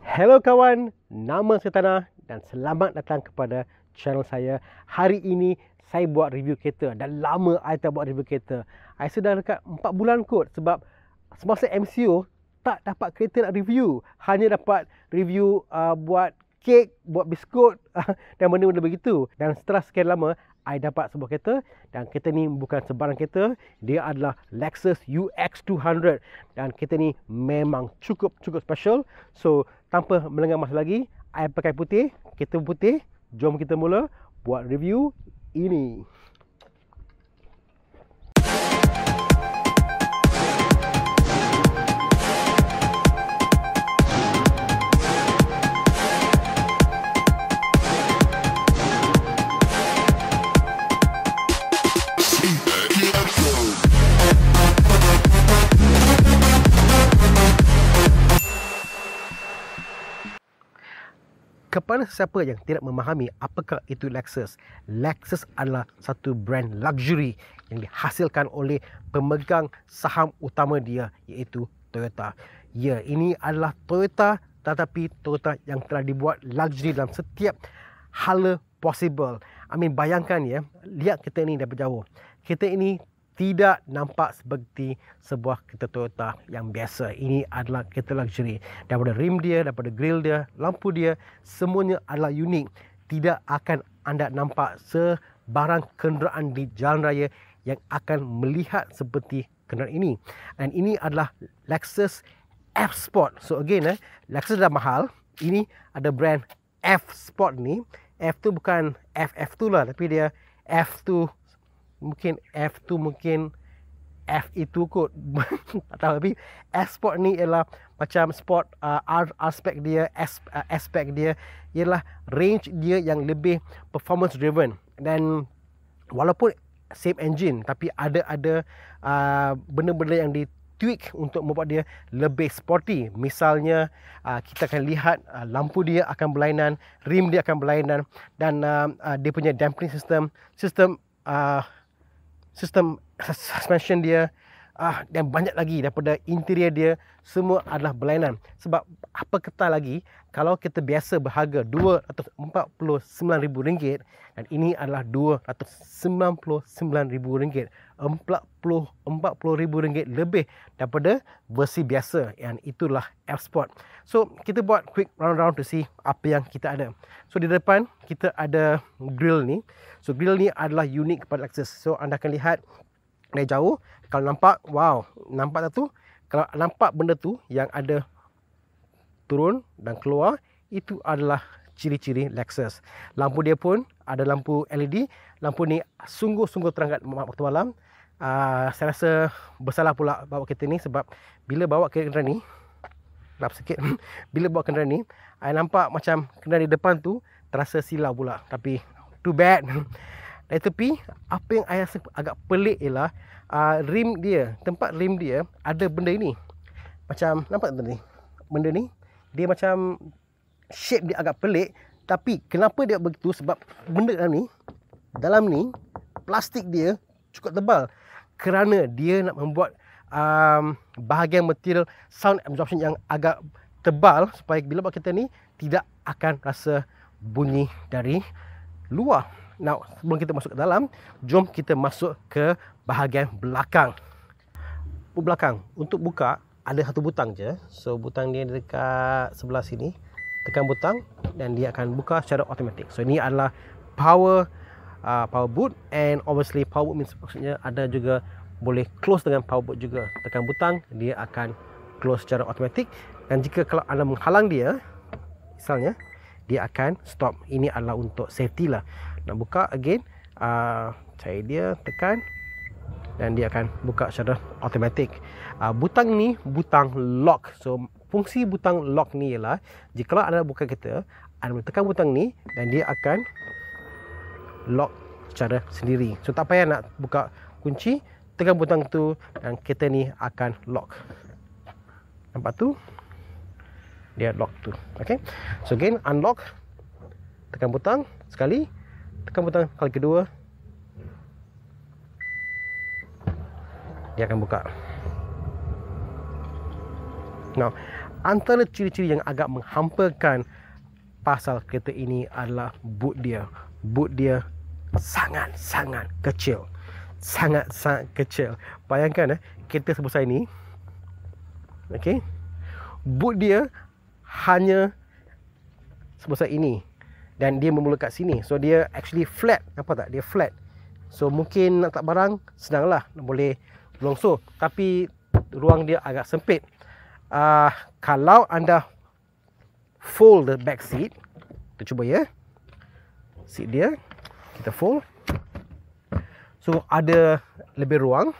Hello kawan, nama saya Tanah dan selamat datang kepada channel saya. Hari ini saya buat review kereta. Dah lama saya tak buat review kereta. Saya sudah dekat 4 bulan kot sebab semasa MCO tak dapat kereta nak review. Hanya dapat review buat kek, buat biskut dan benda-benda begitu. Dan setelah sekian lama, saya dapat sebuah kereta dan kereta ni bukan sebarang kereta. Dia adalah Lexus UX200 dan kereta ni memang cukup special. So tanpa melengah masa lagi, saya pakai putih, kereta putih. Jom kita mula buat review ini. Kepada siapa yang tidak memahami apakah itu Lexus, Lexus adalah satu brand luxury yang dihasilkan oleh pemegang saham utama dia, iaitu Toyota. Ya, ini adalah Toyota, tetapi Toyota yang telah dibuat luxury dalam setiap hala possible. Bayangkan ya, lihat kereta ini dari jauh. Kereta ini tidak nampak seperti sebuah kereta Toyota yang biasa. Ini adalah kereta luxury. Daripada rim dia, daripada grill dia, lampu dia, semuanya adalah unik. Tidak akan anda nampak sebarang kenderaan di jalan raya yang akan melihat seperti kenderaan ini. Dan ini adalah Lexus F Sport. So again, Lexus dah mahal. Ini ada brand F Sport ni. F tu bukan FF tu lah, tapi dia F tu mungkin F2, mungkin F itu kot. Tak tahu, tapi S-Sport ni ialah macam sport, aspek dia, aspek dia ialah range dia yang lebih performance driven. Dan walaupun same engine, tapi ada benda-benda yang tweak untuk membuat dia lebih sporty. Misalnya kita akan lihat lampu dia akan berlainan, rim dia akan berlainan, dan dia punya damping system suspension dia, dan banyak lagi daripada interior dia, semua adalah berlainan. Sebab apa kata lagi, kalau kita biasa berharga RM249,000 dan ini adalah RM299,000, RM40,000 lebih daripada versi biasa, yang itulah F Sport. So kita buat quick round to see apa yang kita ada. So di depan kita ada grill ni. So grill ni adalah unik kepada Lexus. So anda akan lihat dari jauh, kalau nampak, wow, nampak tak tu? Kalau nampak benda tu yang ada turun dan keluar, itu adalah ciri-ciri Lexus. Lampu dia pun ada lampu LED. Lampu ni sungguh-sungguh terang kat waktu malam. Saya rasa bersalah pula bawa kereta ni, sebab bila bawa kenderaan ni, lap sikit, bila bawa kenderaan ni, saya nampak macam kenderaan di depan tu terasa silau pula. Tapi too bad. Dari tepi, apa yang saya rasa agak pelik ialah rim dia, tempat rim dia ada benda ini. Macam, nampak benda ni? Benda ni, dia macam shape dia agak pelik. Tapi kenapa dia begitu? Sebab benda dalam ni plastik dia cukup tebal, kerana dia nak membuat bahagian material sound absorption yang agak tebal, supaya bila buat kereta ni tidak akan rasa bunyi dari luar. Now, sebelum kita masuk ke dalam, jom kita masuk ke bahagian belakang. Belakang, untuk buka ada satu butang je. So butang dia dekat sebelah sini. Tekan butang dan dia akan buka secara automatik. So ini adalah power boot, and obviously power boot maksudnya ada juga boleh close dengan power boot juga. Tekan butang, dia akan close secara automatik. Dan jika kalau anda menghalang dia, misalnya, dia akan stop. Ini adalah untuk safety lah. Nak buka again, cari dia, tekan, dan dia akan buka secara automatik. Butang ni butang lock. So fungsi butang lock ni ialah, jika anda buka kereta, anda tekan butang ni dan dia akan lock secara sendiri. So tak payah nak buka kunci, tekan butang tu dan kereta ni akan lock. Nampak tu? Dia lock tu. Okay. So again, unlock, tekan butang sekali, tekan butang kali kedua, dia akan buka. Now, Antara ciri-ciri yang agak menghampakan pasal kereta ini adalah boot dia. Boot dia sangat-sangat kecil. Sangat-sangat kecil. Bayangkan kereta sebesar ini. Okey. Boot dia hanya sebesar ini. Dan dia bermula kat sini. So dia actually flat. Nampak tak? Dia flat. So mungkin nak letak barang senanglah, boleh longsor. Tapi ruang dia agak sempit. Kalau anda fold the back seat, kita cuba ya. Seat dia kita fold. So ada lebih ruang.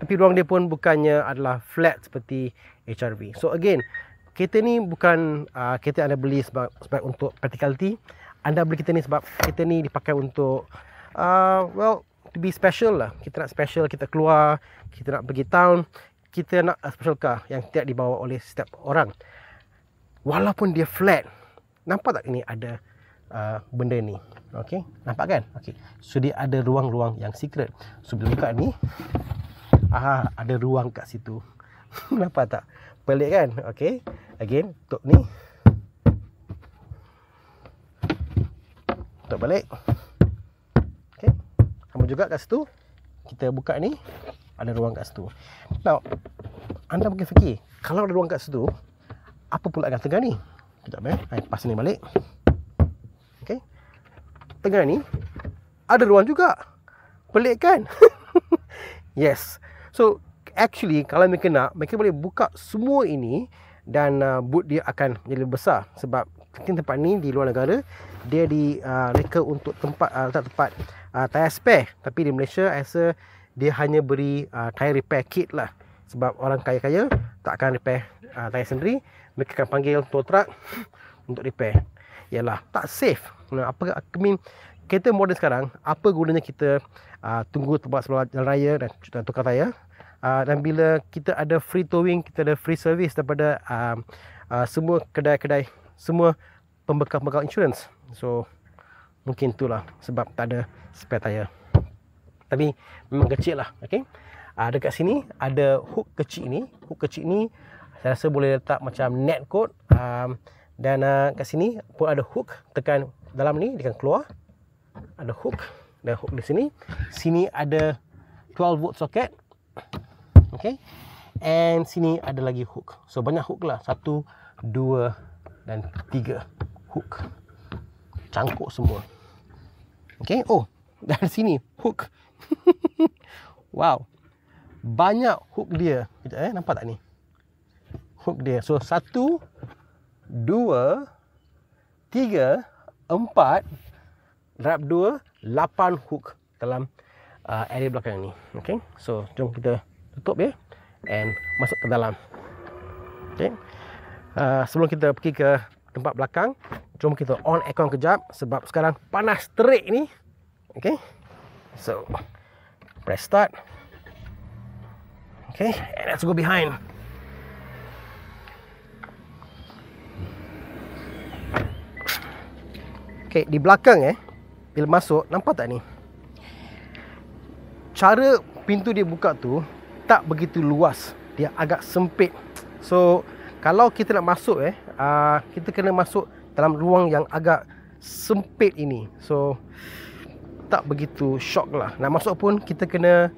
Tapi ruang dia pun bukannya adalah flat seperti HRV. So again, kereta ni bukan kereta anda beli sebab untuk practicality. Anda beli kereta ni sebab kereta ni dipakai untuk well, to be special lah. Kita nak special, kita keluar, kita nak pergi town, kita nak special car yang tidak dibawa oleh setiap orang. Walaupun dia flat, nampak tak ini ada benda ni? Okey, nampak kan? Okey, so dia ada ruang-ruang yang secret. So bila buka ni, ada ruang kat situ. Nampak tak? Pelik kan? Okey, again, tutup ni, tutup balik. Okey, sama juga kat situ. Kita buka ni, ada ruang kat situ. Now, anda mungkin fikir, kalau ada ruang kat situ, apa pula kat tengah ni? Sekejap pas ni balik. Okey, tengah ni ada ruang juga. Pelik kan? Yes. So actually kalau mereka nak, mereka boleh buka semua ini dan boot dia akan jadi besar. Sebab tempat ni di luar negara, dia direka untuk letak tempat tayar spare. Tapi di Malaysia I rasa dia hanya beri tayar repair kit lah. Sebab orang kaya-kaya tak akan repair tayar sendiri. Mereka akan panggil tow truck untuk repair. Yalah, tak safe. Kereta moden sekarang, apa gunanya kita tunggu tempat sebelah jalan raya dan tukar tayar? Dan bila kita ada free towing, kita ada free service daripada semua kedai-kedai, semua pembekal-pembekal insurance. So mungkin itulah sebab tak ada spare tayar. Tapi memang kecil lah. Okay? Dekat sini ada hook kecil ni. Hook kecil ni saya rasa boleh letak macam net coat. Dan kat sini pun ada hook. Tekan dalam ni, dia akan keluar. Ada hook. Dan hook di sini. Sini ada 12 volt socket. Okay. And sini ada lagi hook. So banyak hook lah. 1, 2 dan 3 hook. Cangkuk semua. Okay. Oh, dari sini hook. Wow. Banyak hook dia. Sekejap nampak tak ni? Hook dia. So 1, 2, 3, 4, darab 2, 8 hook dalam area belakang ni. Okay. So jom kita tutup ya. And masuk ke dalam. Okay. Sebelum kita pergi ke tempat belakang, jom kita on aircon kejap. Sebab sekarang panas terik ni. Okay. So press start. Okay. And let's go behind. Okay, di belakang bila masuk, nampak tak ni? Cara pintu dia buka tu tak begitu luas. Dia agak sempit. So, kalau kita nak masuk kita kena masuk dalam ruang yang agak sempit ini. So, tak begitu shock lah. Nak masuk pun kita kena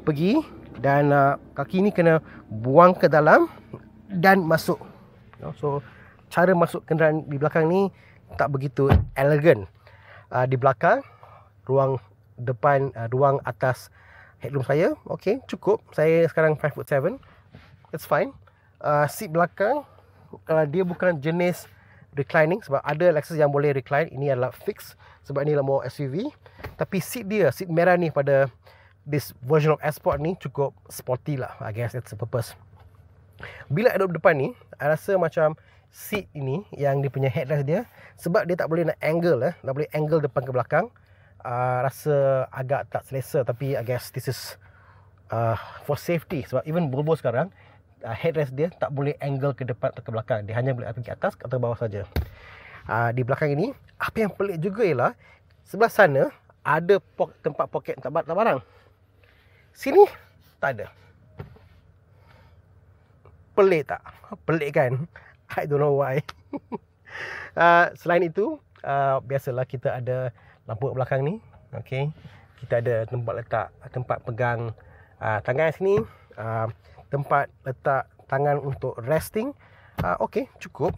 pergi dan kaki ni kena buang ke dalam dan masuk. So, cara masuk kenderaan di belakang ni tak begitu elegan. Di belakang, ruang depan, ruang atas headroom saya, okey, cukup. Saya sekarang 5'7", it's fine. Seat belakang, dia bukan jenis reclining. Sebab ada Lexus yang boleh recline. Ini adalah fix. Sebab ini adalah more SUV. Tapi seat dia, seat merah ni pada this version of S-Sport ni cukup sporty lah. I guess that's the purpose. Bila ada depan ni, I rasa macam seat ini yang dia punya headrest dia, sebab dia tak boleh nak angle tak boleh angle depan ke belakang, rasa agak tak selesa. Tapi I guess this is for safety. Sebab even Volvo sekarang headrest dia tak boleh angle ke depan atau ke belakang. Dia hanya boleh pergi atas atau bawah saja. Di belakang ini, apa yang pelik juga ialah sebelah sana ada tempat poket tak barang. Sini tak ada. Pelik tak? Pelik kan? I don't know why. Selain itu, biasalah kita ada lampu kat belakang ni. Okay. Kita ada tempat pegang tangan sini. Tempat letak tangan untuk resting. Okay, cukup.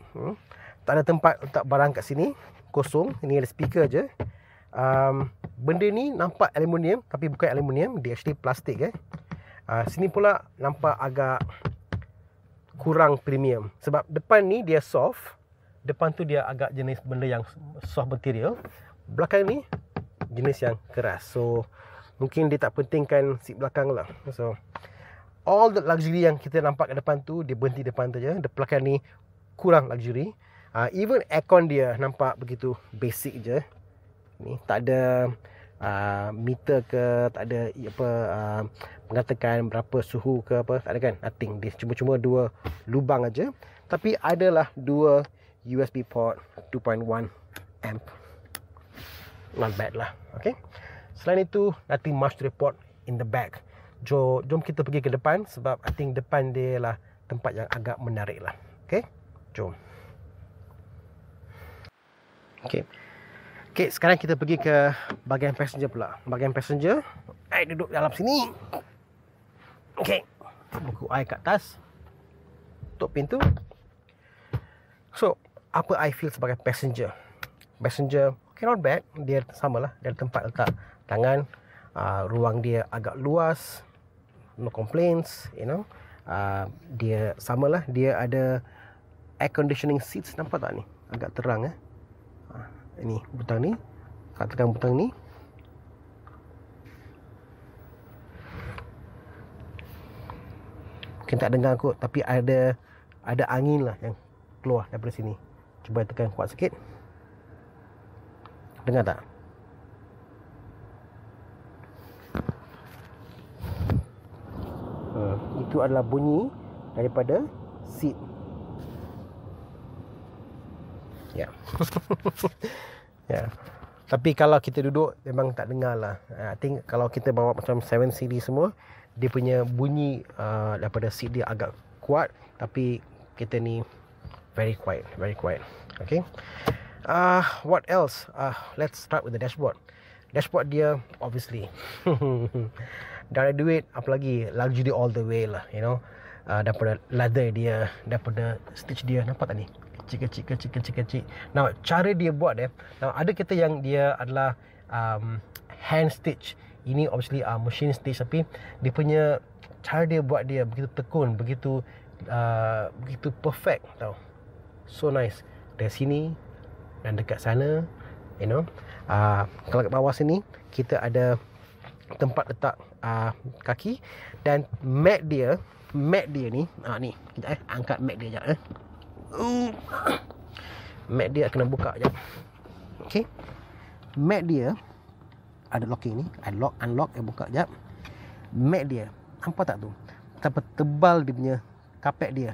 Tak ada tempat letak barang kat sini. Kosong. Ini ada speaker je. Benda ni nampak aluminium, tapi bukan aluminium. Dia actually plastik. Sini pula nampak agak kurang premium. Sebab depan ni dia soft. Depan tu dia agak jenis benda yang soft material. Belakang ni jenis yang keras. So mungkin dia tak pentingkan seat belakang lah. So all the luxury yang kita nampak kat depan tu, dia berhenti depan tu je. Di belakang ni kurang luxury. Even aircon dia nampak begitu basic je. Ni tak ada meter ke, tak ada mengatakan berapa suhu ke apa, tak ada kan, nothing. Dia cuma dua lubang aja, tapi adalah dua USB port 2.1 amp. Not bad lah. Okay. Selain itu, nothing much to report in the back. Jom kita pergi ke depan, sebab I think depan dia lah tempat yang agak menarik lah. Okay, jom. Okay, sekarang kita pergi ke bahagian passenger pula. Bahagian passenger, I duduk dalam sini. Okay, buku I kat atas, tutup pintu. So, apa I feel sebagai passenger? Passenger, okay, not bad. Dia samalah, dia ada tempat letak tangan. Ruang dia agak luas, no complaints, you know. Dia samalah, dia ada air conditioning seats. Nampak tak ni? Agak terang. Ini butang ni, tekan butang ni. Mungkin tak dengar kot, tapi ada angin lah yang keluar daripada sini. Cuba tekan kuat sikit. Dengar tak? Itu adalah bunyi daripada seat. Ya. Ya. Tapi kalau kita duduk memang tak dengar lah. I think kalau kita bawa macam 7 CD semua, dia punya bunyi daripada seat dia agak kuat, tapi kita ni very quiet. Okay. What else? Let's start with the dashboard. Dashboard dia obviously dah ada duit, apalagi luxury all the way lah, you know. Daripada leather dia, daripada stitch dia, nampak tak ni? Kecil. Now, cara dia buat now ada kita yang dia adalah hand stitch. Ini obviously machine stitch, tapi dia punya cara dia buat dia begitu tekun, begitu perfect tau. So nice. Dari sini dan dekat sana, you know. Kalau kat bawah sini kita ada tempat letak kaki, dan mat dia ni ni kejap angkat mat dia sekejap mat dia kena buka sekejap. Okay, mat dia ada locking ni, ada lock unlock, buka sekejap. Mat dia, nampak tak tu betapa tebal dia punya kapet dia.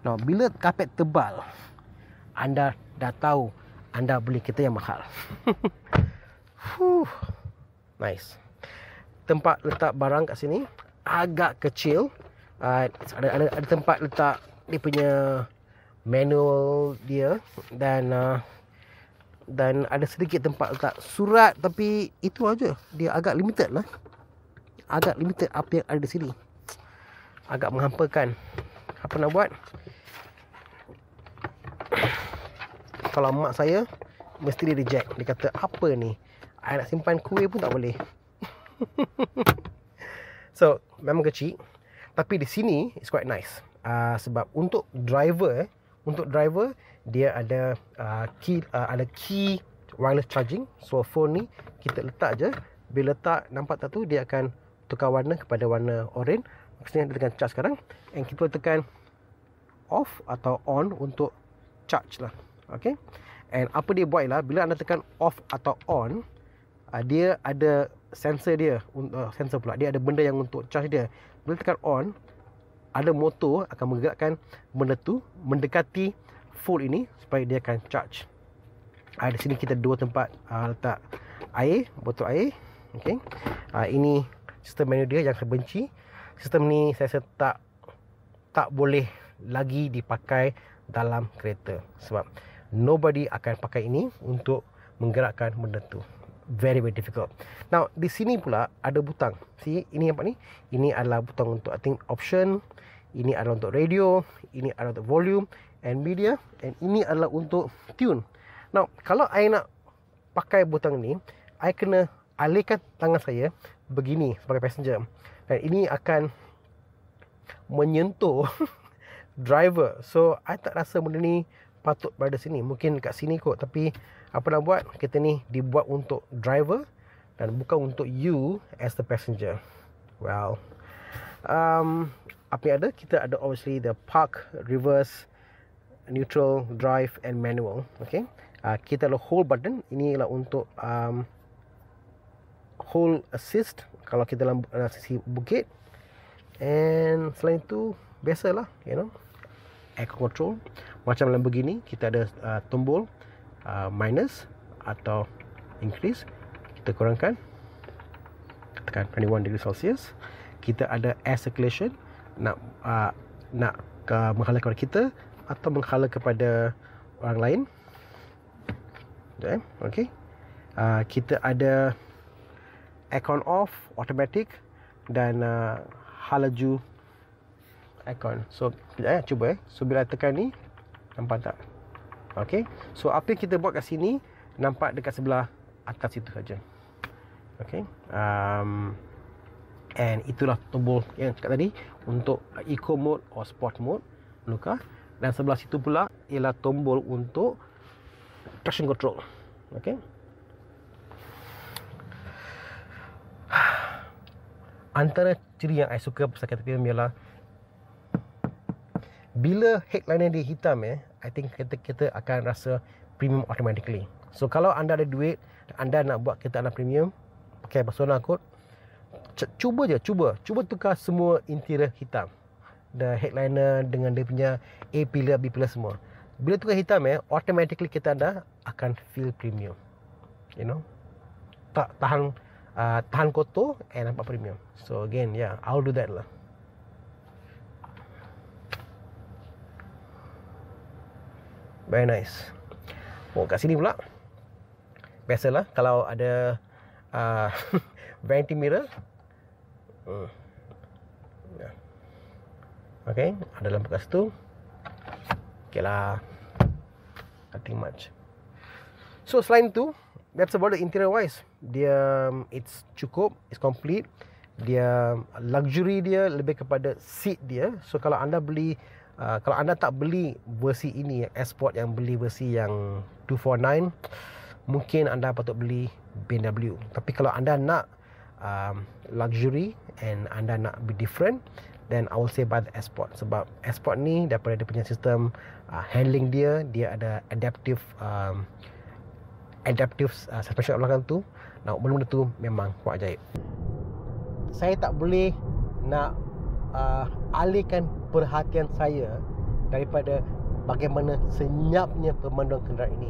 Now, bila kapet tebal, anda dah tahu anda beli kereta yang mahal. Nice. Tempat letak barang kat sini agak kecil. Ada tempat letak dia punya manual dia, dan ada sedikit tempat letak surat, tapi itu aja. Dia agak limited lah. Agak limited apa yang ada di sini. Agak menghampakan. Apa nak buat? Kalau mak saya mesti dia reject. Dia kata, apa ni? I nak simpan kuih pun tak boleh. So, memang kecil. Tapi di sini it's quite nice. Sebab untuk driver dia ada key wireless charging. So phone ni kita letak je. Bila letak, nampak tak tu, dia akan tukar warna kepada warna orange. Maksudnya dia tekan charge sekarang, and kita tekan off atau on untuk charge lah. Okay. And apa dia buat ialah, bila anda tekan off atau on, dia ada sensor dia, sensor pula, dia ada benda yang untuk charge dia. Bila tekan on, ada motor akan menggerakkan benda tu mendekati full ini supaya dia akan charge. Di sini kita dua tempat letak air, botol air. Okay. Ini sistem menu dia yang saya benci. Sistem ni saya rasa tak boleh lagi dipakai dalam kereta, sebab nobody akan pakai ini untuk menggerakkan benda tu. Very difficult. Now di sini pula ada butang. See, ini apa ni? Ini adalah butang untuk, I think, option. Ini adalah untuk radio. Ini adalah untuk volume and media. And ini adalah untuk tune. Now kalau I nak pakai butang ni, I kena alihkan tangan saya begini sebagai passenger. Dan ini akan menyentuh driver. So I tak rasa benda ni patut berada sini. Mungkin kat sini kot, tapi apa nak buat, kereta ni dibuat untuk driver dan bukan untuk you as the passenger. Well, apa yang ada, kita ada obviously the park, reverse, neutral, drive and manual. Okay, kita ada hold button. Ini ialah untuk hold assist kalau kita dalam sisi bukit. And selain itu, biasalah, you know, air control. Macam dalam begini, kita ada tombol minus atau increase. Kita kurangkan, tekan 21 degree Celsius. Kita ada air circulation, nak menghala kepada kita atau menghala kepada orang lain. Okay. Kita ada aircon off, automatic, dan halaju aircon. So cuba so bila tekan ni, nampak tak? Okay, so apa yang kita buat kat sini nampak dekat sebelah atas itu saja. Okay, and itulah tombol yang cakap tadi untuk eco mode or sport mode, luka. Dan sebelah situ pula ialah tombol untuk traction control. Okay, antara ciri yang I suka pasal kereta premium ialah bila headliner dia hitam, I think kita akan rasa premium automatically. So kalau anda ada duit, anda nak buat kereta anda premium, pakai Persona kot, cuba tukar semua interior hitam. The headliner dengan dia punya A pillar, B pillar semua. Bila tukar hitam, automatically kereta anda akan feel premium. You know, tak tahan kotor and nampak premium. So again, yeah, I'll do that lah. Very nice. Oh, kat sini pula, biasalah kalau ada vanity mirror. Okay, ada lampu kat situ. Okay lah, nothing much. So selain tu, that's about the interior wise. Dia it's cukup, it's complete. Dia luxury dia lebih kepada seat dia. So kalau anda beli kalau anda tak beli versi ini yang S-Sport, yang beli versi yang 249, mungkin anda patut beli BMW. Tapi kalau anda nak luxury and anda nak be different, then I will say buy the S-Sport. Sebab S-Sport ni daripada dia punya sistem handling dia ada adaptive suspension kat belakang tu. Nah, benda-benda tu memang kuat ajaib. Saya tak boleh nak alihkan perhatian saya daripada bagaimana senyapnya pemanduan kenderaan ini.